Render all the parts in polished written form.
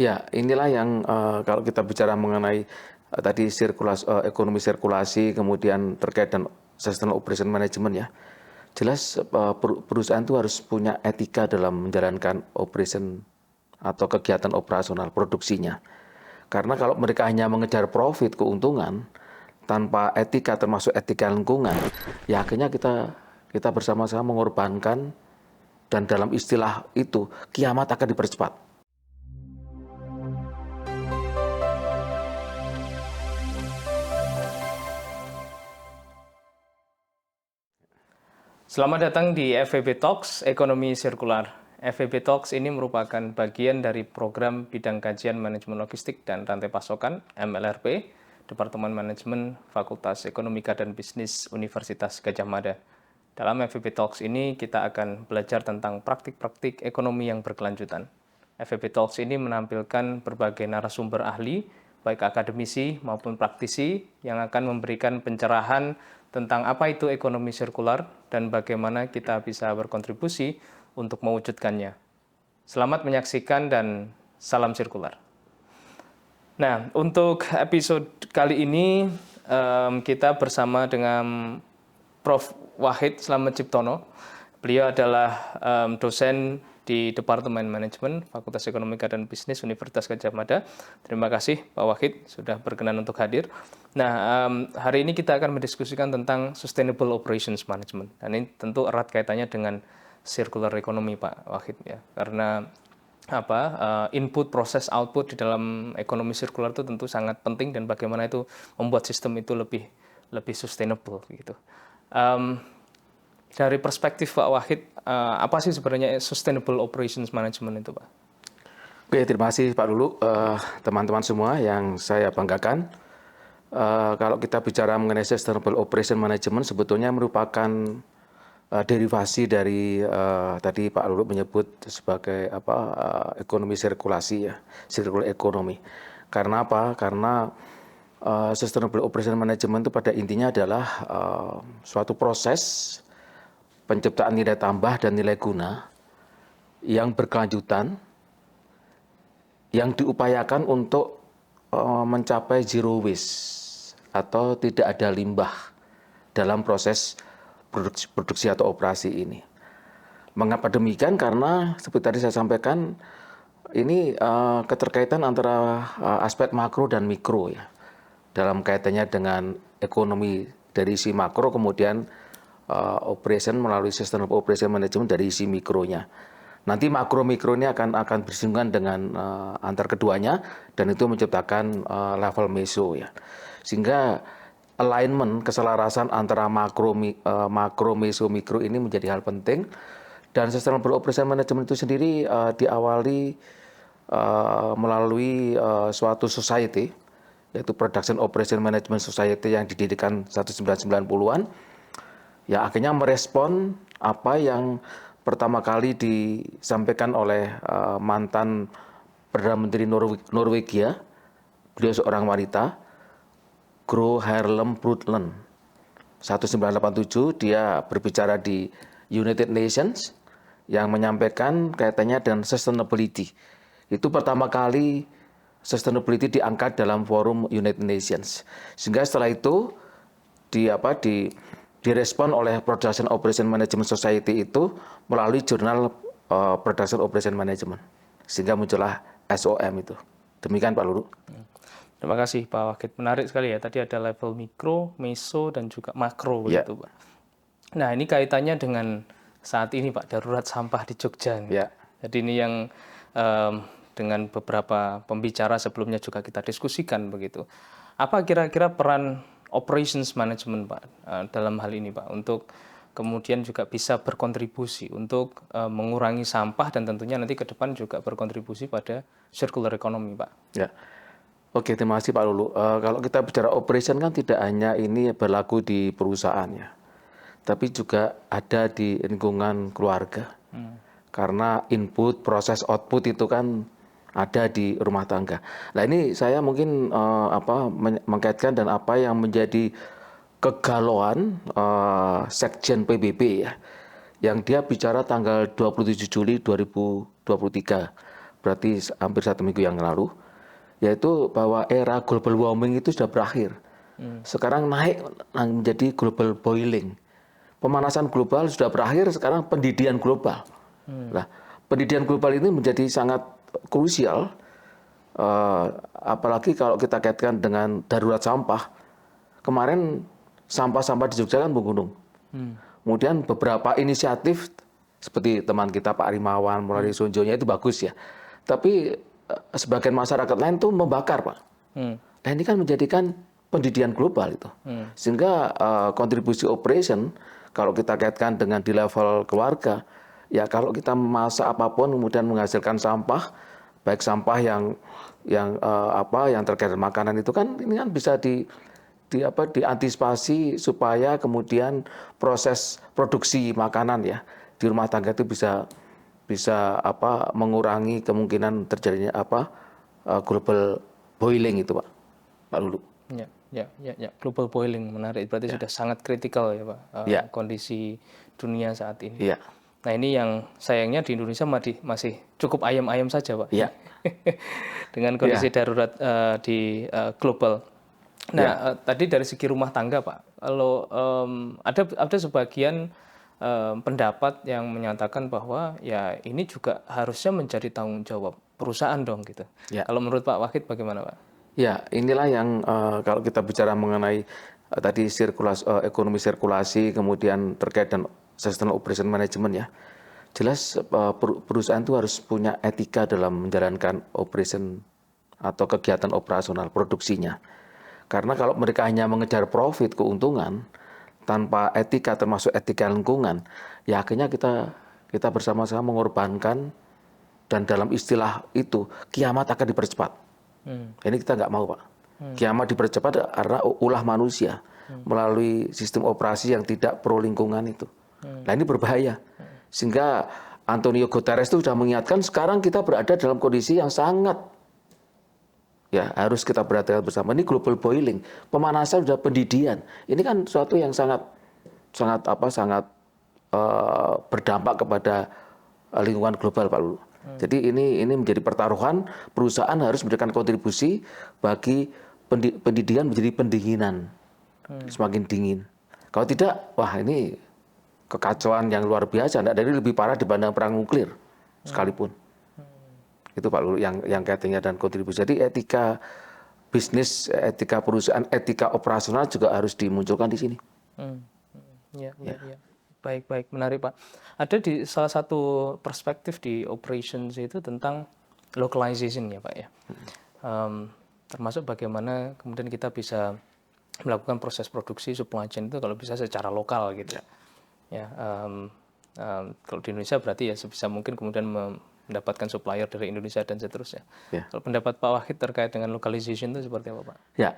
Ya, inilah yang kalau kita bicara mengenai tadi ekonomi sirkulasi, kemudian terkait dengan sustainable operation management ya. Jelas perusahaan itu harus punya etika dalam menjalankan operation atau kegiatan operasional produksinya. Karena kalau mereka hanya mengejar profit, keuntungan, tanpa etika termasuk etika lingkungan, ya akhirnya kita bersama-sama mengorbankan dan dalam istilah itu kiamat akan dipercepat. Selamat datang di FEB Talks Ekonomi Sirkular. FEB Talks ini merupakan bagian dari program Bidang Kajian Manajemen Logistik dan Rantai Pasokan (MLRP) Departemen Manajemen Fakultas Ekonomika dan Bisnis Universitas Gadjah Mada. Dalam FEB Talks ini kita akan belajar tentang praktik-praktik ekonomi yang berkelanjutan. FEB Talks ini menampilkan berbagai narasumber ahli, baik akademisi maupun praktisi, yang akan memberikan pencerahan tentang apa itu ekonomi sirkular dan bagaimana kita bisa berkontribusi untuk mewujudkannya. Selamat menyaksikan dan salam sirkular. Nah, untuk episode kali ini kita bersama dengan Prof. Wahid Slamet Ciptono. Beliau adalah dosen di Departemen Manajemen Fakultas Ekonomika dan Bisnis Universitas Gadjah Mada. Terima kasih Pak Wahid sudah berkenan untuk hadir. Nah, hari ini kita akan mendiskusikan tentang Sustainable Operations Management. Dan ini tentu erat kaitannya dengan circular economy Pak Wahid ya. Karena input, proses, output di dalam ekonomi sirkular itu tentu sangat penting dan bagaimana itu membuat sistem itu lebih sustainable gitu. Dari perspektif Pak Wahid, apa sih sebenarnya Sustainable Operations Management itu, Pak? Oke, terima kasih Pak Lulu, teman-teman semua yang saya banggakan. Kalau kita bicara mengenai Sustainable Operation Management, sebetulnya merupakan derivasi dari tadi Pak Lulu menyebut sebagai ekonomi sirkulasi ya, circular economy. Karena apa? Karena Sustainable Operation Management itu pada intinya adalah suatu proses penciptaan nilai tambah dan nilai guna yang berkelanjutan, yang diupayakan untuk mencapai zero waste atau tidak ada limbah dalam proses produksi atau operasi ini. Mengapa demikian? Karena seperti tadi saya sampaikan, ini keterkaitan antara aspek makro dan mikro ya. Dalam kaitannya dengan ekonomi dari si makro, kemudian operation melalui Sustainable Operation Management dari isi mikronya. Nanti makro mikro ini akan bersinggungan dengan antar keduanya dan itu menciptakan level meso ya. Sehingga alignment, keselarasan antara makro meso mikro ini menjadi hal penting. Dan Sustainable Operation Management itu sendiri diawali melalui suatu society, yaitu Production Operation Management Society yang didirikan 1990-an. Ya akhirnya merespon apa yang pertama kali disampaikan oleh mantan Perdana Menteri Norwegia, beliau seorang wanita, Gro Harlem Brundtland. 1987 dia berbicara di United Nations yang menyampaikan kaitannya dengan sustainability. Itu pertama kali sustainability diangkat dalam forum United Nations. Sehingga setelah itu direspon oleh Production Operation Management Society itu melalui jurnal Production Operation Management. Sehingga muncullah SOM itu. Demikian Pak Lulu. Terima kasih Pak Wahid. Menarik sekali ya. Tadi ada level mikro, meso, dan juga makro begitu Pak. Nah ini kaitannya dengan saat ini Pak, darurat sampah di Jogja. Jadi ini yang dengan beberapa pembicara sebelumnya juga kita diskusikan begitu. Apa kira-kira peran operations management Pak dalam hal ini Pak untuk kemudian juga bisa berkontribusi untuk mengurangi sampah dan tentunya nanti ke depan juga berkontribusi pada circular economy Pak. Ya. Oke, terima kasih Pak Lulu. Kalau kita bicara operation kan tidak hanya ini berlaku di perusahaan ya, tapi juga ada di lingkungan keluarga. Karena input, proses, output itu kan ada di rumah tangga. Nah ini saya mungkin mengkaitkan dan apa yang menjadi kegalauan Sekjen PBB ya, yang dia bicara tanggal 27 Juli 2023 berarti hampir 1 minggu yang lalu, yaitu bahwa era global warming itu sudah berakhir. Sekarang naik menjadi global boiling. Pemanasan global sudah berakhir, sekarang pendiddihan global. Nah, pendiddihan global ini menjadi sangat krusial, apalagi kalau kita kaitkan dengan darurat sampah. Kemarin sampah-sampah di Jogja kan menggunung. Kemudian beberapa inisiatif seperti teman kita Pak Rimawan, melalui Sonjonya itu bagus ya. Tapi sebagian masyarakat lain tuh membakar, Pak. Nah ini kan menjadikan pendiddihan global itu. Sehingga kontribusi operation, kalau kita kaitkan dengan di level keluarga, ya kalau kita memasak apapun kemudian menghasilkan sampah, baik sampah yang terkait dengan makanan itu kan ini kan bisa diantisipasi supaya kemudian proses produksi makanan ya di rumah tangga itu bisa mengurangi kemungkinan terjadinya global boiling itu, Pak Lulu. Ya, global boiling menarik. Berarti sudah sangat kritikal ya, Pak, kondisi dunia saat ini. Ya. Nah ini yang sayangnya di Indonesia masih cukup ayam-ayam saja, Pak. Ya. Dengan kondisi darurat di global. Nah tadi dari segi rumah tangga, Pak, kalau ada sebagian pendapat yang menyatakan bahwa ya ini juga harusnya menjadi tanggung jawab perusahaan dong gitu. Ya. Kalau menurut Pak Wahid bagaimana, Pak? Ya, inilah yang kalau kita bicara mengenai tadi ekonomi sirkulasi, kemudian terkait dengan sustainable operation management ya. Jelas perusahaan itu harus punya etika dalam menjalankan operation atau kegiatan operasional produksinya. Karena kalau mereka hanya mengejar profit, keuntungan, tanpa etika termasuk etika lingkungan, ya akhirnya kita bersama-sama mengorbankan, dan dalam istilah itu kiamat akan dipercepat. Ini kita nggak mau, Pak. Kiamat dipercepat karena ulah manusia melalui sistem operasi yang tidak pro lingkungan itu. Nah ini berbahaya. Sehingga Antonio Guterres itu sudah mengingatkan sekarang kita berada dalam kondisi yang sangat ya harus kita perhatikan bersama. Ini global boiling, pemanasan sudah pendiddihan. Ini kan suatu yang sangat berdampak kepada lingkungan global, Pak Lulu. Jadi ini menjadi pertaruhan, perusahaan harus memberikan kontribusi bagi pendiddihan menjadi pendinginan, semakin dingin. Kalau tidak, wah ini kekacauan yang luar biasa, dari lebih parah dibanding perang nuklir sekalipun. Itu Pak Lulu yang kaitannya dan kontribusi. Jadi etika bisnis, etika perusahaan, etika operasional juga harus dimunculkan di sini. Ya. Baik, menarik Pak. Ada di salah satu perspektif di operations itu tentang localization ya Pak ya. Termasuk bagaimana kemudian kita bisa melakukan proses produksi supply chain itu kalau bisa secara lokal gitu. Kalau di Indonesia berarti ya sebisa mungkin kemudian mendapatkan supplier dari Indonesia dan seterusnya. Kalau pendapat Pak Wahid terkait dengan localization itu seperti apa Pak? Ya,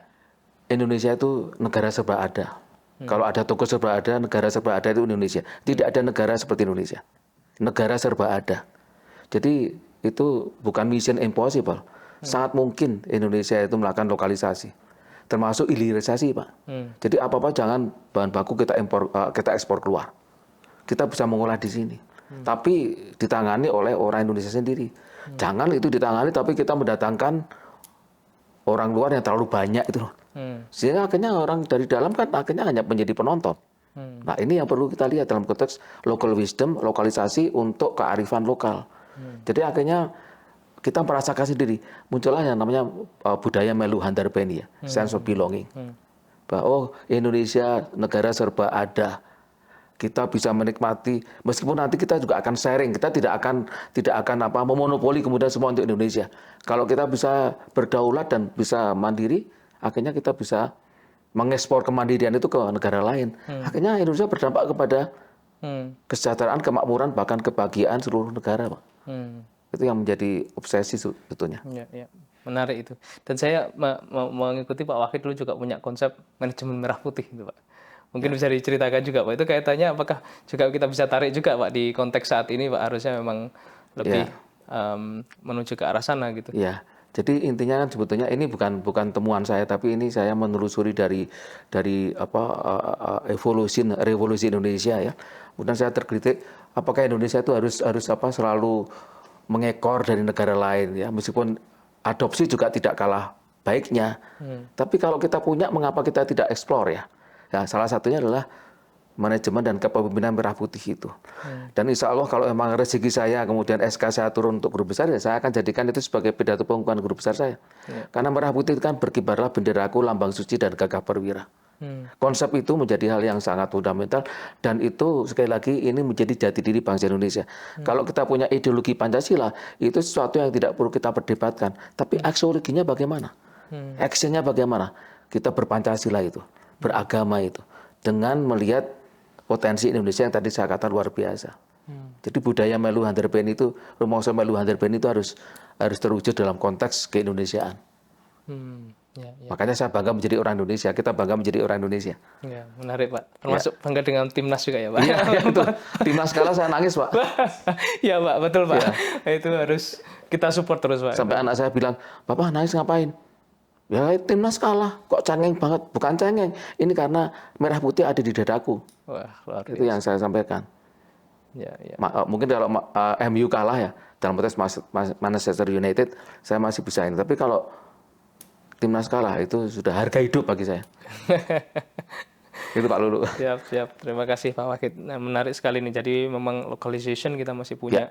Indonesia itu negara serba ada. Kalau ada toko serba ada, negara serba ada itu Indonesia. Tidak ada negara seperti Indonesia. Negara serba ada. Jadi itu bukan mission impossible. Sangat mungkin Indonesia itu melakukan lokalisasi. Termasuk hilirisasi, Pak. Jadi apa-apa jangan bahan baku kita ekspor keluar. Kita bisa mengolah di sini. Tapi ditangani oleh orang Indonesia sendiri. Jangan itu ditangani tapi kita mendatangkan orang luar yang terlalu banyak itu loh. Sehingga akhirnya orang dari dalam kan akhirnya hanya menjadi penonton. Nah ini yang perlu kita lihat dalam konteks local wisdom, lokalisasi untuk kearifan lokal. Jadi akhirnya kita merasakan sendiri, muncullah yang namanya budaya melu handarbeni ya, sense of belonging. Bahwa Indonesia negara serba ada. Kita bisa menikmati, meskipun nanti kita juga akan sharing, kita tidak akan memonopoli kemudian semua untuk Indonesia. Kalau kita bisa berdaulat dan bisa mandiri, akhirnya kita bisa mengekspor kemandirian itu ke negara lain. Akhirnya Indonesia berdampak kepada kesejahteraan, kemakmuran, bahkan kebahagiaan seluruh negara, Pak. Itu yang menjadi obsesi sebetulnya. Ya. Menarik itu. Dan saya mengikuti Pak Wahid dulu juga punya konsep manajemen merah putih itu, Pak. Mungkin bisa diceritakan juga, Pak. Itu kaitannya apakah juga kita bisa tarik juga, Pak, di konteks saat ini, Pak, harusnya memang lebih menuju ke arah sana gitu. Ya. Jadi intinya kan sebetulnya ini bukan temuan saya, tapi ini saya menelusuri dari revolusi Indonesia ya. Kemudian saya terkritik apakah Indonesia itu harus selalu mengekor dari negara lain ya, meskipun adopsi juga tidak kalah baiknya. Tapi kalau kita punya, mengapa kita tidak eksplor ya? Ya, salah satunya adalah manajemen dan kepemimpinan merah putih itu. Dan insya Allah kalau memang rezeki saya, kemudian SK saya turun untuk guru besar, ya saya akan jadikan itu sebagai pidato pembukaan guru besar saya. Karena merah putih itu kan berkibarlah benderaku, lambang suci dan gagah perwira. Konsep itu menjadi hal yang sangat fundamental, dan itu sekali lagi ini menjadi jati diri bangsa Indonesia. Kalau kita punya ideologi Pancasila, itu sesuatu yang tidak perlu kita perdebatkan. Tapi aksiologinya bagaimana? Actionnya bagaimana? Kita berpancasila itu, beragama itu, dengan melihat potensi Indonesia yang tadi saya katakan luar biasa. Jadi budaya melu handherben itu, rumangsa melu handherben itu harus terwujud dalam konteks keindonesiaan. Makanya saya bangga menjadi orang Indonesia, kita bangga menjadi orang Indonesia. Ya, menarik Pak. Termasuk bangga dengan timnas juga ya Pak. Iya, itu. Timnas kalah saya nangis Pak. Iya Pak, betul Pak. Itu harus kita support terus Pak. Sampai anak saya bilang, Papa nangis ngapain? Ya timnas kalah, kok cengeng banget. Bukan cengeng, ini karena merah putih ada di dadaku. Wah, luar biasa. Itu yang saya sampaikan. Ya. Mungkin kalau MU kalah ya, dalam konteks Manchester United, saya masih bisa ini. Tapi kalau timnas kalah, itu sudah harga hidup bagi saya. Itu Pak Lulu. Siap. Terima kasih Pak Wahid. Nah, menarik sekali nih. Jadi memang localization kita masih punya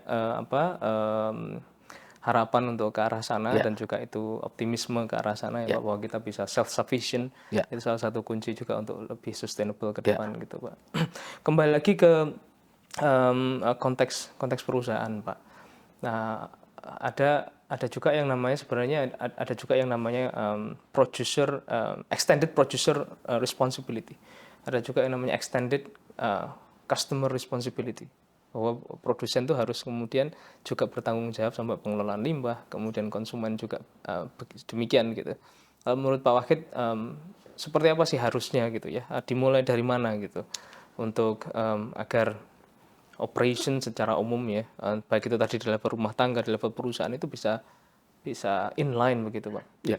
harapan untuk ke arah sana, dan juga itu optimisme ke arah sana ya Pak, bahwa kita bisa self sufficient. Itu salah satu kunci juga untuk lebih sustainable ke depan gitu Pak. Kembali lagi ke konteks perusahaan Pak. Nah, ada juga yang namanya sebenarnya ada juga yang namanya producer extended producer responsibility. Ada juga yang namanya extended customer responsibility, bahwa produsen itu harus kemudian juga bertanggung jawab sampai pengelolaan limbah, kemudian konsumen juga demikian gitu. Menurut Pak Wahid, seperti apa sih harusnya gitu ya? Dimulai dari mana gitu untuk agar operation secara umum ya, baik itu tadi di level rumah tangga, di level perusahaan itu bisa inline begitu Pak? Ya.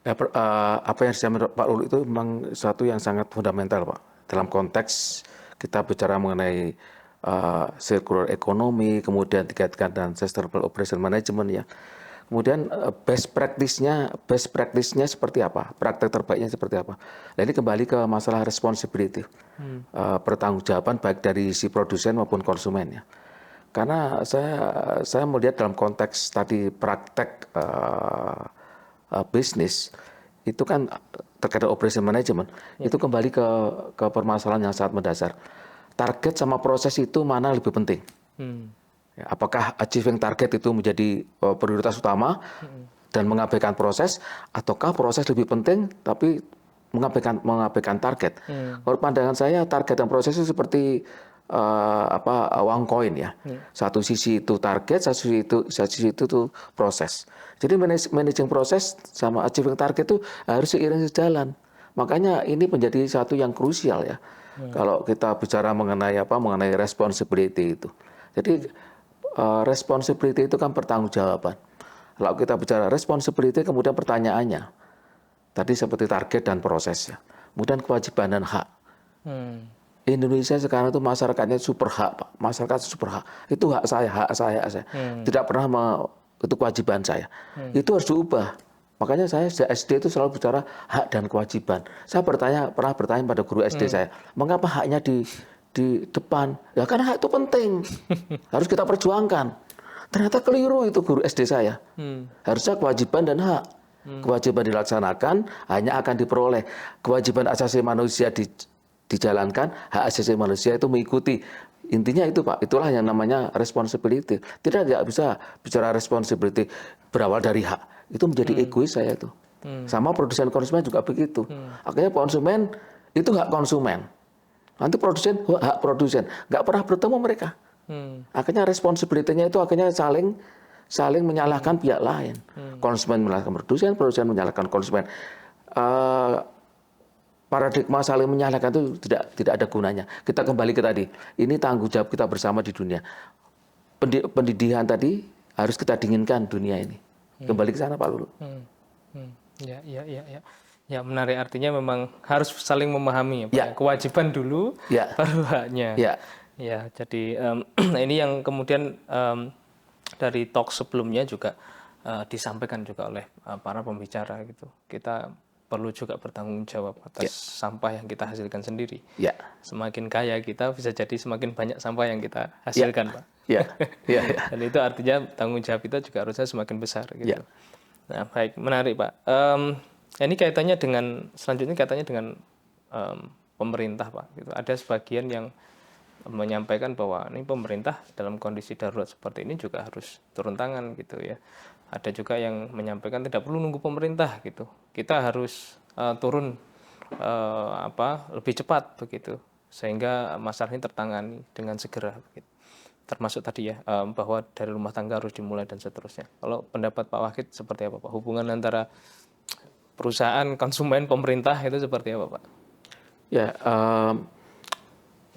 Apa yang disampaikan Pak Lulu itu memang satu yang sangat fundamental Pak. Dalam konteks kita bicara mengenai circular economy, kemudian dikaitkan dengan sustainable operation management ya. Kemudian best practice-nya seperti apa? Praktek terbaiknya seperti apa? Nah, ini kembali ke masalah responsibility. Pertanggungjawaban baik dari si produsen maupun konsumen ya. Karena saya melihat dalam konteks tadi praktek bisnis itu kan terkait operation management, itu kembali ke permasalahan yang sangat mendasar. Target sama proses itu mana lebih penting? Ya, apakah achieving target itu menjadi prioritas utama dan mengabaikan proses, ataukah proses lebih penting tapi mengabaikan target? Kalau pandangan saya target dan proses itu seperti uang koin ya. Satu sisi itu target, satu sisi itu tuh proses. Jadi managing proses sama achieving target itu harus seiring sejalan. Makanya ini menjadi satu yang krusial ya. Kalau kita bicara mengenai responsibility itu. Jadi responsibility itu kan pertanggungjawaban. Kalau kita bicara responsibility, kemudian pertanyaannya tadi seperti target dan prosesnya. Kemudian kewajiban dan hak. Indonesia sekarang itu masyarakatnya super hak, Pak. Masyarakat super hak. Itu hak saya. Tidak pernah itu kewajiban saya. Itu harus diubah. Makanya saya sejak SD itu selalu bicara hak dan kewajiban. Saya pernah bertanya pada guru SD saya, mengapa haknya di depan? Ya karena hak itu penting. Harus kita perjuangkan. Ternyata keliru itu guru SD saya. Harusnya kewajiban dan hak. Kewajiban dilaksanakan hanya akan diperoleh. Kewajiban asasi manusia dijalankan, hak asasi manusia itu mengikuti. Intinya itu Pak, itulah yang namanya responsibility. Tidak bisa bicara responsibility berawal dari hak. Itu menjadi egois saya itu. Sama produsen konsumen juga begitu. Akhirnya konsumen itu hak konsumen. Nanti produsen hak produsen. Nggak pernah bertemu mereka. Akhirnya responsibility-nya itu akhirnya saling menyalahkan pihak lain. Konsumen menyalahkan produsen, produsen menyalahkan konsumen. Paradigma saling menyalahkan itu tidak ada gunanya. Kita kembali ke tadi. Ini tanggung jawab kita bersama di dunia. Pendidikan tadi harus kita dinginkan dunia ini. Kembali ke sana Pak Lulu. Ya, menarik, artinya memang harus saling memahami ya, Pak. Ya. Kewajiban dulu, baru haknya. Ya, jadi ini yang kemudian dari talk sebelumnya juga disampaikan juga oleh para pembicara gitu. Kita perlu juga bertanggung jawab atas sampah yang kita hasilkan sendiri. Ya, Semakin kaya kita, bisa jadi semakin banyak sampah yang kita hasilkan, Pak. ya, ya, ya. Dan itu artinya tanggung jawab kita juga harusnya semakin besar gitu. Ya. Nah, baik, menarik, Pak. Ini kaitannya dengan selanjutnya kaitannya dengan pemerintah, Pak. Gitu. Ada sebagian yang menyampaikan bahwa ini pemerintah dalam kondisi darurat seperti ini juga harus turun tangan gitu ya. Ada juga yang menyampaikan tidak perlu nunggu pemerintah gitu. Kita harus turun lebih cepat begitu sehingga masalah ini tertangani dengan segera begitu. Termasuk tadi ya bahwa dari rumah tangga harus dimulai dan seterusnya. Kalau pendapat Pak Wahid seperti apa, Pak? Hubungan antara perusahaan, konsumen, pemerintah itu seperti apa, Pak? Ya,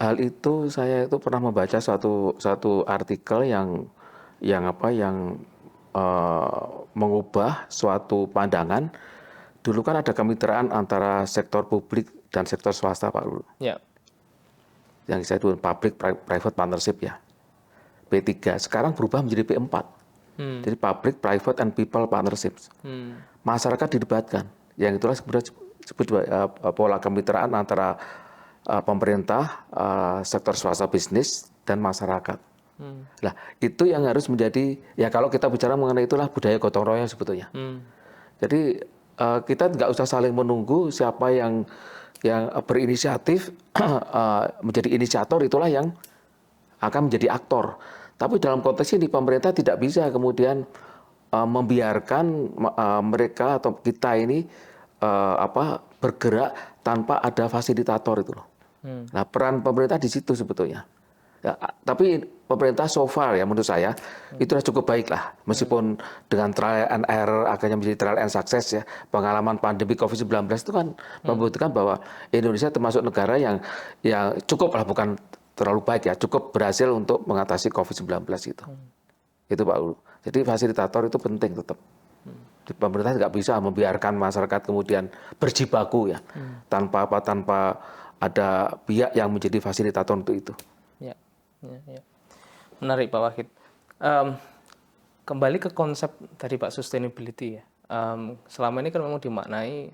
hal itu saya itu pernah membaca satu artikel yang mengubah suatu pandangan. Dulu kan ada kemitraan antara sektor publik dan sektor swasta, Pak Lulu. Ya. Yang saya dulu public private partnership ya. P3. Sekarang berubah menjadi P4. Jadi public private and people partnerships. Masyarakat dilibatkan. Yang itulah sebenarnya pola kemitraan antara pemerintah, sektor swasta bisnis dan masyarakat. Nah, itu yang harus menjadi, ya kalau kita bicara mengenai itulah budaya gotong royong sebetulnya. Jadi kita nggak usah saling menunggu siapa yang berinisiatif menjadi inisiator, itulah yang akan menjadi aktor. Tapi dalam konteks ini pemerintah tidak bisa kemudian membiarkan mereka atau kita ini bergerak tanpa ada fasilitator itu loh. Nah, peran pemerintah di situ sebetulnya. Ya, tapi pemerintah so far ya menurut saya itu sudah cukup baik lah. Meskipun dengan trial and error akhirnya menjadi trial and success ya. Pengalaman pandemi COVID-19 itu kan membuktikan bahwa Indonesia termasuk negara yang cukup lah, bukan terlalu baik ya, cukup berhasil untuk mengatasi COVID-19 itu. Itu Pak Ulu. Jadi fasilitator itu penting tetap. Pemerintah nggak bisa membiarkan masyarakat kemudian berjibaku ya, tanpa ada pihak yang menjadi fasilitator untuk itu. Ya. Menarik Pak Wahid. Kembali ke konsep tadi Pak, sustainability ya. Selama ini kan memang dimaknai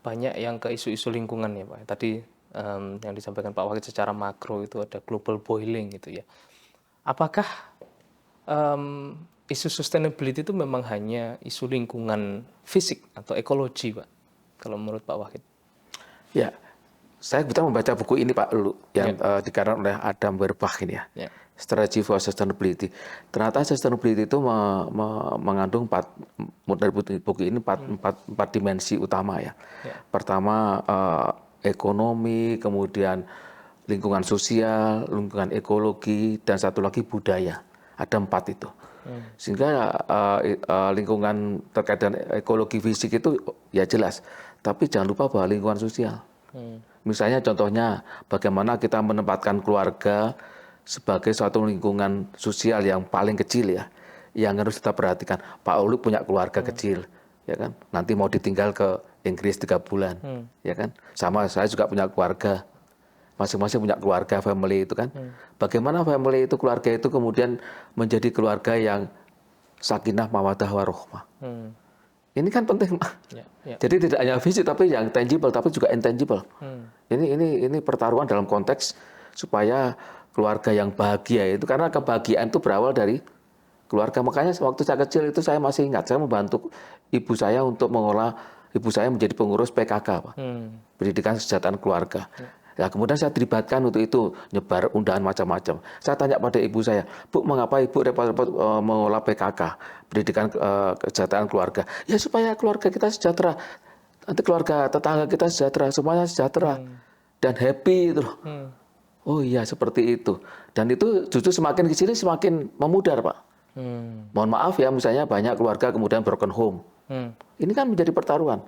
banyak yang ke isu-isu lingkungan ya Pak. Tadi yang disampaikan Pak Wahid secara makro itu ada global boiling gitu ya. Apakah isu sustainability itu memang hanya isu lingkungan fisik atau ekologi Pak? Kalau menurut Pak Wahid? Ya. Saya kebetulan membaca buku ini Pak Lulu yang dikarang oleh Adam Werbach ini ya. Strategy for Sustainability. Ternyata sustainability itu mengandung dari buku ini empat dimensi utama ya. Pertama ekonomi, kemudian lingkungan sosial, lingkungan ekologi, dan satu lagi budaya. Ada 4 itu. Sehingga lingkungan terkait dengan ekologi fisik itu ya jelas. Tapi jangan lupa bahwa lingkungan sosial. Misalnya contohnya bagaimana kita menempatkan keluarga sebagai suatu lingkungan sosial yang paling kecil ya, yang harus kita perhatikan. Pak Ulu punya keluarga kecil, ya kan? Nanti mau ditinggal ke Inggris 3 bulan, ya kan? Sama saya juga punya keluarga, masing-masing punya keluarga, family itu kan. Bagaimana family itu, keluarga itu kemudian menjadi keluarga yang sakinah mawaddah warohmah. Ini kan penting, Pak. Jadi tidak hanya fisik tapi yang tangible tapi juga intangible. Ini pertaruhan dalam konteks supaya keluarga yang bahagia itu, karena kebahagiaan itu berawal dari keluarga. Makanya waktu saya kecil itu saya masih ingat saya membantu ibu saya untuk mengolah, ibu saya menjadi pengurus PKK, Pak. Pendidikan Kesejahteraan Keluarga. Ya, kemudian saya dilibatkan untuk itu, nyebar undangan macam-macam. Saya tanya pada ibu saya, Bu, mengapa ibu repot-repot mengolah PKK, pendidikan kesejahteraan keluarga? Ya supaya keluarga kita sejahtera, nanti keluarga tetangga kita sejahtera, semuanya sejahtera dan happy itu. Oh iya seperti itu. Dan itu justru semakin ke sini semakin memudar, Pak. Mohon maaf ya, misalnya banyak keluarga kemudian broken home. Ini kan menjadi pertaruhan.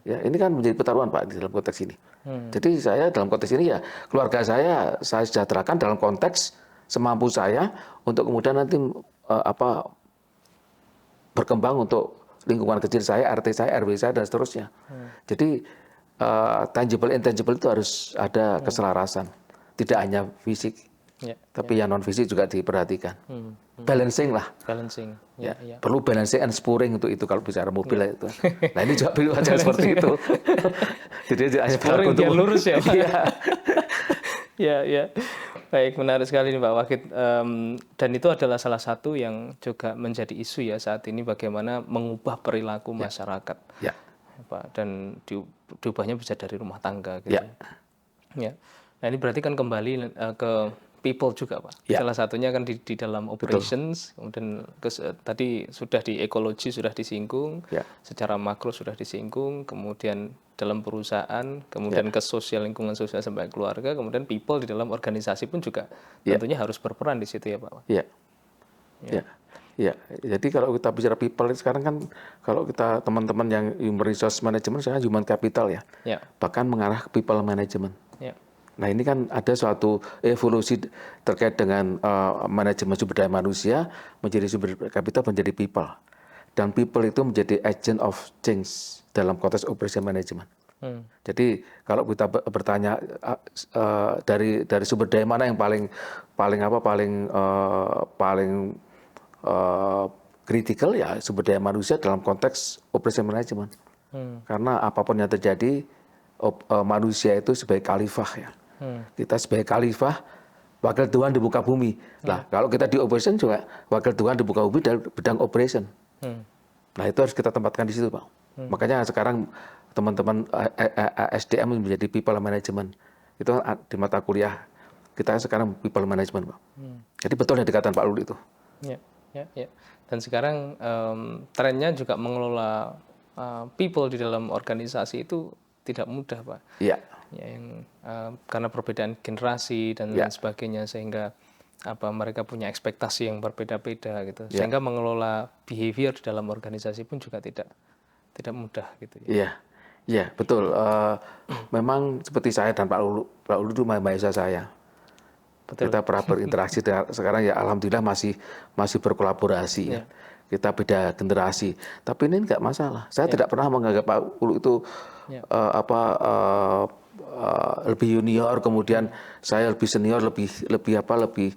Ya, ini kan menjadi pertaruhan Pak di dalam konteks ini. Jadi saya dalam konteks ini ya keluarga saya sejahterakan dalam konteks semampu saya untuk kemudian nanti berkembang untuk lingkungan kecil saya, RT saya, RW saya dan seterusnya. Jadi tangible intangible itu harus ada keselarasan, tidak hanya fisik, tapi yang non fisik juga diperhatikan. balancing lah. Balancing. Ya, perlu balancing and spurring untuk itu kalau bicara mobil itu. Nah ini juga perlu aja seperti itu. Jadi hanya Spurring biar lurus ya Pak. Iya. Ya. Baik, menarik sekali nih Pak Wahid. Dan itu adalah salah satu yang juga menjadi isu ya saat ini, bagaimana mengubah perilaku masyarakat. Ya. Pak, dan diubahnya bisa dari rumah tangga gitu. Ya. Nah ini berarti kan kembali ke people juga Pak. Salah satunya kan di dalam operations, kemudian tadi sudah di ekologi sudah disinggung, secara makro sudah disinggung, kemudian dalam perusahaan, kemudian ke sosial, lingkungan sosial sampai keluarga, kemudian people di dalam organisasi pun juga tentunya harus berperan di situ ya Pak. Ya, jadi kalau kita bicara people sekarang kan, kalau kita teman-teman yang human resource management, sekarang human capital ya, bahkan mengarah ke people management. Nah ini kan ada suatu evolusi terkait dengan manajemen sumber daya manusia menjadi sumber capital menjadi people, dan people itu menjadi agent of change dalam konteks operation management. Jadi kalau kita bertanya dari sumber daya mana yang paling kritikal, ya sumber daya manusia dalam konteks operation management. Karena apapun yang terjadi, manusia itu sebagai khalifah ya. Kita sebagai khalifah, wakil Tuhan di muka bumi. Nah, kalau kita di operation juga wakil Tuhan di muka bumi dalam bidang operation. Nah, itu harus kita tempatkan di situ, Pak. Makanya sekarang teman-teman SDM menjadi people management. Itu di mata kuliah kita sekarang people management, Pak. Jadi betul yang dikatakan Pak Lulu itu. Ya. Dan sekarang trennya juga mengelola people di dalam organisasi itu tidak mudah, Pak. Iya. Karena perbedaan generasi dan lain sebagainya, sehingga mereka punya ekspektasi yang berbeda-beda gitu. Sehingga mengelola behavior di dalam organisasi pun juga tidak mudah gitu ya. Iya, betul. Memang seperti saya dan Pak Lulu itu mahasiswa saya. Betul. Kita pernah berinteraksi, sekarang ya alhamdulillah masih berkolaborasi ya. Kita beda generasi, tapi ini enggak masalah. Saya tidak pernah menganggap Pak Lulu itu lebih junior, kemudian saya lebih senior, lebih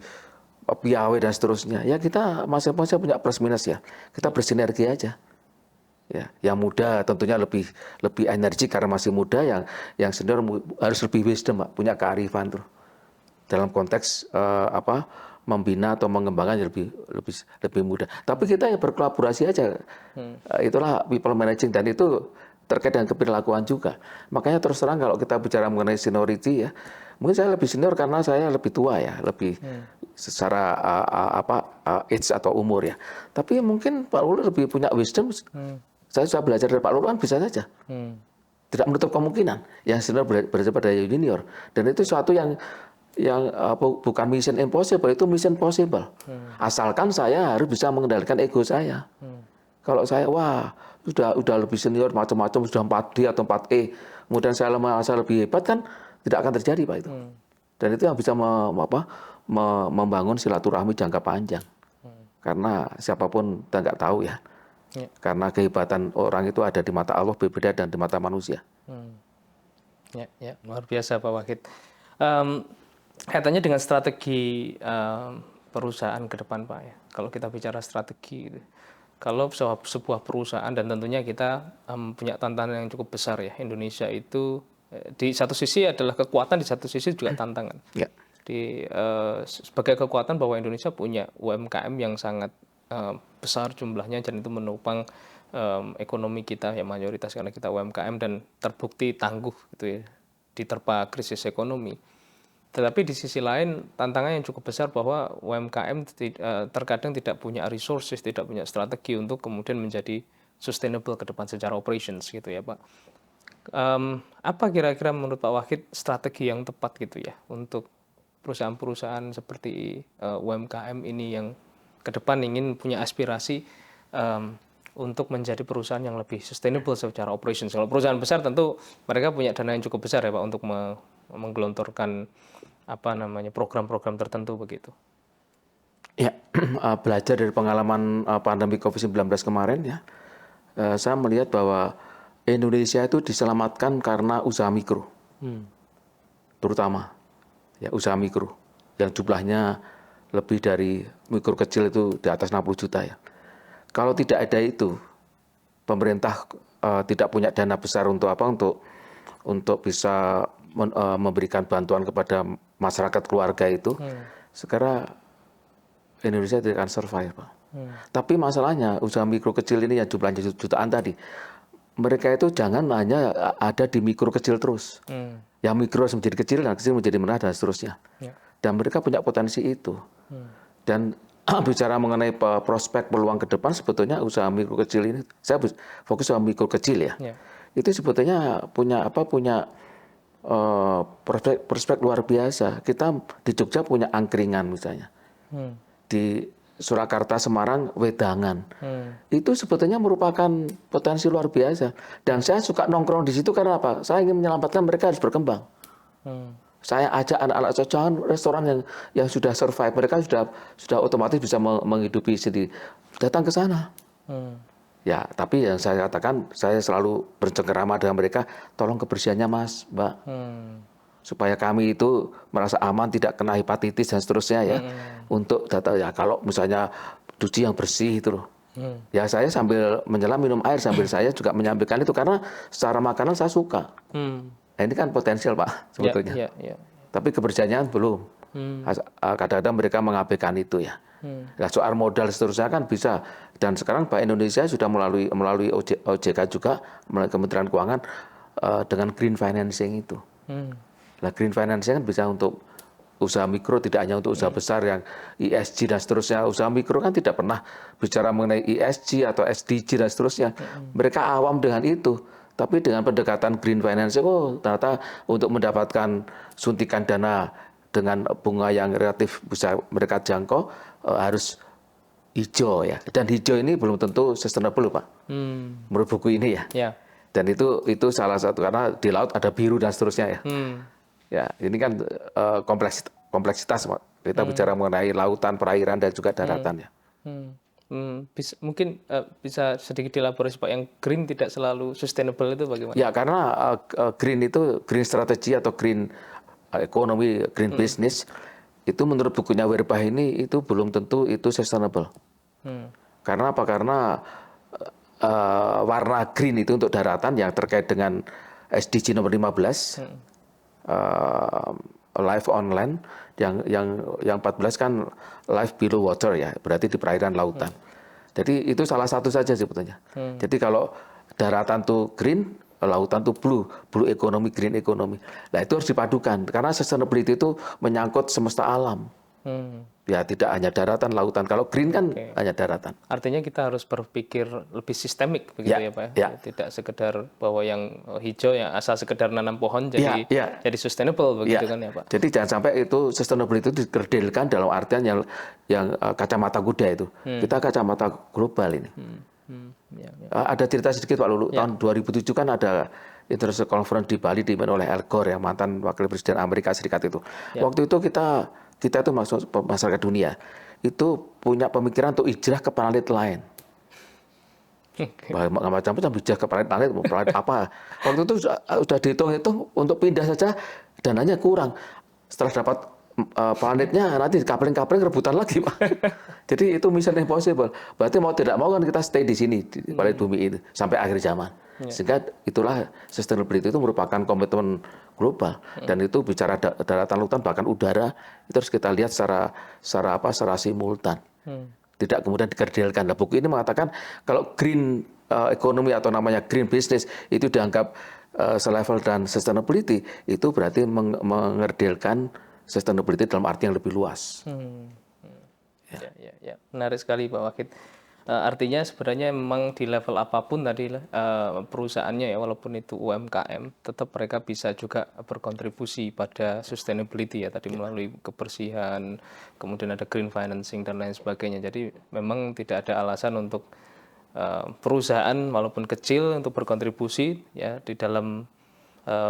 piawai dan seterusnya. Ya kita masing-masing punya plus minus ya. Kita bersinergi aja. Ya, yang muda tentunya lebih energi karena masih muda, yang senior harus lebih wisdom, Pak, punya kearifan tuh. Dalam konteks membina atau mengembangkan lebih mudah. Tapi kita ya berkolaborasi aja. Itulah people managing, dan itu terkait dengan keperilakuan juga. Makanya terus terang kalau kita bicara mengenai seniority ya, mungkin saya lebih senior karena saya lebih tua ya, lebih secara age atau umur ya. Tapi mungkin Pak Lulu lebih punya wisdom. Saya sudah belajar dari Pak Lulu kan bisa saja. Tidak menutup kemungkinan yang senior belajar pada junior, dan itu suatu yang bukan mission impossible, itu mission possible. Asalkan saya harus bisa mengendalikan ego saya. Kalau saya udah lebih senior macam-macam, sudah 4D atau 4E, kemudian saya lebih hebat, kan tidak akan terjadi, Pak, itu. Dan itu yang bisa membangun silaturahmi jangka panjang. Karena siapapun kita nggak tahu ya. Karena kehebatan orang itu ada di mata Allah, berbeda dan di mata manusia. Luar biasa Pak Wahid. Kaitannya dengan strategi perusahaan ke depan, Pak ya. Kalau kita bicara strategi, kalau sebuah perusahaan, dan tentunya kita punya tantangan yang cukup besar ya. Indonesia itu di satu sisi adalah kekuatan, di satu sisi juga tantangan. Sebagai kekuatan bahwa Indonesia punya UMKM yang sangat besar jumlahnya, dan itu menopang ekonomi kita ya, mayoritas karena kita UMKM, dan terbukti tangguh gitu ya diterpa krisis ekonomi. Tetapi di sisi lain tantangan yang cukup besar bahwa UMKM terkadang tidak punya resources, tidak punya strategi untuk kemudian menjadi sustainable ke depan secara operations gitu ya Pak. Apa kira-kira menurut Pak Wahid strategi yang tepat gitu ya untuk perusahaan-perusahaan seperti UMKM ini yang ke depan ingin punya aspirasi untuk menjadi perusahaan yang lebih sustainable secara operations? Kalau perusahaan besar tentu mereka punya dana yang cukup besar ya Pak untuk menggelontorkan program-program tertentu begitu. Ya, belajar dari pengalaman pandemi COVID-19 kemarin ya, saya melihat bahwa Indonesia itu diselamatkan karena usaha mikro, terutama ya usaha mikro yang jumlahnya lebih dari mikro kecil itu di atas 60 juta ya. Kalau tidak ada itu, pemerintah tidak punya dana besar untuk apa? Untuk bisa memberikan bantuan kepada masyarakat keluarga itu, sekarang Indonesia tidak akan survive, Pak. Tapi masalahnya usaha mikro kecil ini yang jumlahnya jutaan tadi, mereka itu jangan hanya ada di mikro kecil terus. Yang mikro menjadi kecil dan kecil menjadi menengah dan seterusnya. Dan mereka punya potensi itu. Dan bicara mengenai prospek peluang ke depan, sebetulnya usaha mikro kecil ini, saya fokus sama mikro kecil ya. Itu sebetulnya punya prospek luar biasa. Kita di Jogja punya angkringan misalnya. Di Surakarta, Semarang, wedangan. Itu sebetulnya merupakan potensi luar biasa. Dan saya suka nongkrong di situ karena apa? Saya ingin menyelamatkan mereka harus berkembang. Saya ajak anak-anak jangan restoran yang sudah survive, mereka sudah otomatis bisa menghidupi sendiri. Datang ke sana. Ya, tapi yang saya katakan, saya selalu bercengkerama dengan mereka, tolong kebersihannya Mas, Mbak. Supaya kami itu merasa aman, tidak kena hepatitis dan seterusnya ya. Untuk data ya, kalau misalnya cuci yang bersih itu loh. Ya saya sambil menyelam minum air, sambil saya juga menyampaikan itu karena secara makanan saya suka. Nah, ini kan potensial Pak sebetulnya. Tapi kebersihannya belum. Kadang-kadang mereka mengabaikan itu ya. Nah, soal modal seterusnya kan bisa. Dan sekarang Bank Indonesia sudah melalui OJK juga, melalui Kementerian Keuangan dengan green financing itu. Nah, green financing kan bisa untuk usaha mikro, tidak hanya untuk usaha besar yang ESG dan seterusnya. Usaha mikro kan tidak pernah bicara mengenai ESG atau SDG dan seterusnya. Mereka awam dengan itu. Tapi dengan pendekatan green financing, ternyata untuk mendapatkan suntikan dana dengan bunga yang relatif bisa mereka jangkau, harus hijau ya. Dan hijau ini belum tentu sustainable, Pak. Menurut buku ini ya. Dan itu salah satu, karena di laut ada biru dan seterusnya ya. Ya, ini kan kompleksitas, Pak. Kita bicara mengenai lautan, perairan dan juga daratan ya. Mungkin bisa sedikit dielaborasi Pak, yang green tidak selalu sustainable itu bagaimana? Ya, karena green itu, green strategy atau green ekonomi, green business, itu menurut bukunya Werbah ini itu belum tentu itu sustainable. Karena apa? Karena warna green itu untuk daratan yang terkait dengan SDG nomor 15, life on land, yang 14 kan life below water ya, berarti di perairan lautan. Jadi itu salah satu saja sebetulnya. Jadi kalau daratan tuh green, lautan tuh blue economy, green economy. Nah itu harus dipadukan karena sustainability itu menyangkut semesta alam. Ya tidak hanya daratan, lautan. Kalau green kan hanya daratan. Artinya kita harus berpikir lebih sistemik begitu ya Pak ya? Tidak sekedar bahwa yang hijau ya asal sekedar nanam pohon jadi sustainable begitu kan ya Pak? Jadi jangan sampai itu sustainability itu dikerdilkan dalam artian yang kacamata kuda itu. Kita kacamata global ini. Ada cerita sedikit Pak Lulu, tahun 2007 kan ada International Conference di Bali dipimpin oleh Al Gore ya, mantan wakil presiden Amerika Serikat itu. Waktu itu kita itu masuk masyarakat dunia itu punya pemikiran untuk hijrah ke planet lain. Macam-macam hijrah ke planet apa? Waktu itu sudah dihitung-hitung untuk pindah saja dananya kurang. Setelah dapat planetnya nanti kapling-kapling rebutan lagi Pak. Jadi itu mission impossible. Berarti mau tidak mau kan kita stay di sini di planet bumi ini sampai akhir zaman. Sehingga itulah sustainability itu merupakan komitmen global dan itu bicara daratan, lautan bahkan udara itu harus kita lihat secara simultan. Tidak kemudian dikerdilkan. Nah, buku ini mengatakan kalau green ekonomi atau namanya green business itu dianggap selevel dan sustainability, itu berarti mengerdilkan sustainability dalam arti yang lebih luas. Ya. Menarik sekali Pak Wahid. Artinya sebenarnya memang di level apapun tadi perusahaannya ya, walaupun itu UMKM, tetap mereka bisa juga berkontribusi pada sustainability ya, tadi melalui kebersihan, kemudian ada green financing dan lain sebagainya. Jadi memang tidak ada alasan untuk perusahaan walaupun kecil untuk berkontribusi ya. Di dalam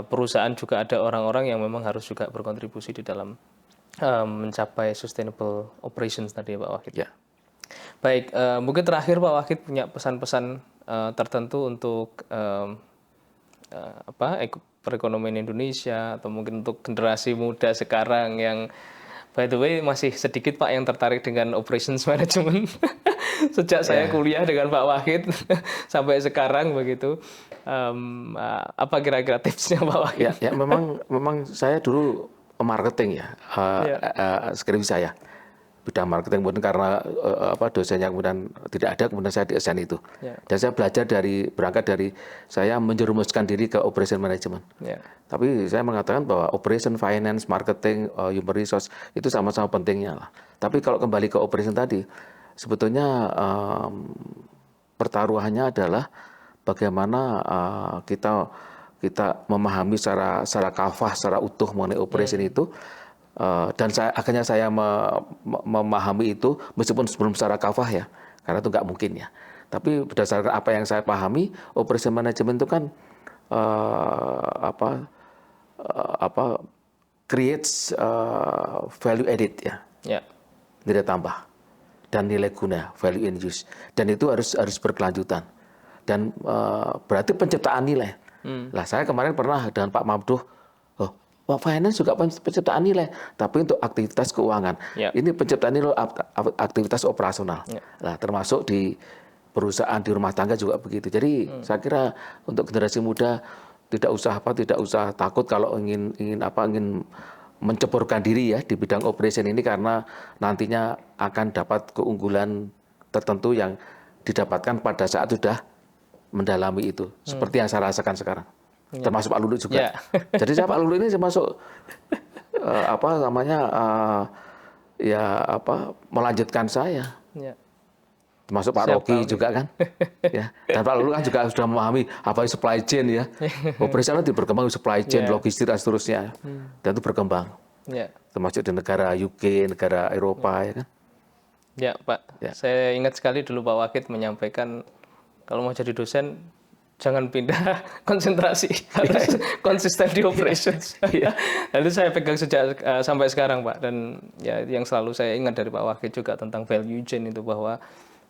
perusahaan juga ada orang-orang yang memang harus juga berkontribusi di dalam mencapai sustainable operations tadi ya Pak Wahid. Ya. Baik, mungkin terakhir Pak Wahid punya pesan-pesan tertentu untuk perekonomian Indonesia atau mungkin untuk generasi muda sekarang yang By the way, masih sedikit Pak yang tertarik dengan operations management. Sejak saya kuliah dengan Pak Wahid sampai sekarang begitu. Apa kira-kira tipsnya Pak Wahid? Ya, memang saya dulu marketing ya, Ya, skripsi saya bidang marketing, kemudian karena dosennya kemudian tidak ada, kemudian saya di-assign itu. ya, Dan saya belajar berangkat dari saya menjerumuskan diri ke operation management. ya, Tapi saya mengatakan bahwa operation, finance, marketing, human resource itu sama-sama pentingnya lah. Tapi kalau kembali ke operation tadi, sebetulnya pertaruhannya adalah bagaimana kita memahami secara kafah, secara utuh mengenai operation itu. Dan akhirnya saya memahami itu meskipun sebelum secara kafah ya, karena itu nggak mungkin ya. Tapi berdasarkan apa yang saya pahami, operation management itu kan creates value added ya, ya, nilai tambah dan nilai guna, value in use, dan itu harus berkelanjutan dan berarti penciptaan nilai. Lah saya kemarin pernah dengan Pak Mabduh, oh Pak Finance juga penciptaan nilai, tapi untuk aktivitas keuangan. Ya. Ini penciptaan nilai aktivitas operasional. Ya. Nah, termasuk di perusahaan, di rumah tangga juga begitu. Jadi saya kira untuk generasi muda tidak usah takut kalau ingin menceburkan diri ya di bidang operation ini, karena nantinya akan dapat keunggulan tertentu yang didapatkan pada saat sudah mendalami itu, seperti yang saya rasakan sekarang. Termasuk Pak Lulu juga. Ya. Jadi saya Pak Lulu ini termasuk melanjutkan saya. Ya. Termasuk Pak Rocky juga kan. Ya. Dan Pak Lulu kan juga sudah memahami apa itu supply chain ya. Operasional itu berkembang, supply chain, logistik dan seterusnya. Dan itu berkembang. Ya. Termasuk di negara UK, negara Eropa ya kan. Ya Pak, saya ingat sekali dulu Pak Wahid menyampaikan kalau mau jadi dosen jangan pindah konsentrasi, harus konsisten di operations. Lalu saya pegang sejak sampai sekarang Pak, dan ya yang selalu saya ingat dari Pak Wahid juga tentang value chain itu, bahwa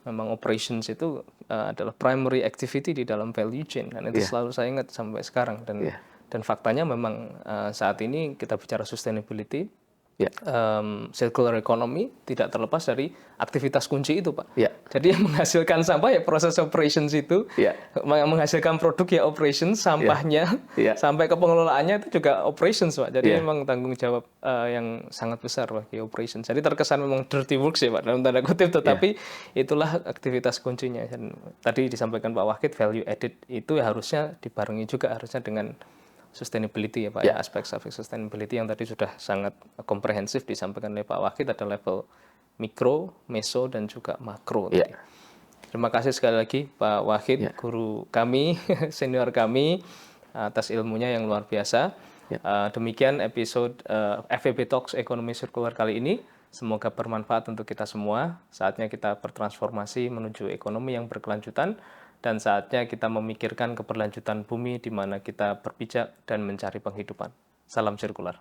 memang operations itu adalah primary activity di dalam value chain, dan itu selalu saya ingat sampai sekarang. Dan faktanya memang saat ini kita bicara sustainability, circular economy tidak terlepas dari aktivitas kunci itu Pak. Jadi yang menghasilkan sampah ya proses operations itu, yang menghasilkan produk ya operations, sampahnya sampai ke pengelolaannya itu juga operations Pak. Jadi memang tanggung jawab yang sangat besar bagi operations. Jadi terkesan memang dirty works ya Pak dalam tanda kutip, tetapi itulah aktivitas kuncinya. Dan tadi disampaikan Pak Wahid, value added itu ya harusnya dibarengi juga harusnya dengan sustainability ya Pak, ya, aspek-aspek sustainability yang tadi sudah sangat komprehensif disampaikan oleh Pak Wahid, ada level mikro, meso, dan juga makro. Terima kasih sekali lagi Pak Wahid, guru kami, senior kami, atas ilmunya yang luar biasa. Demikian episode FEB Talks Ekonomi Sirkular kali ini. Semoga bermanfaat untuk kita semua. Saatnya kita bertransformasi menuju ekonomi yang berkelanjutan, dan saatnya kita memikirkan keberlanjutan bumi di mana kita berpijak dan mencari penghidupan. Salam sirkular.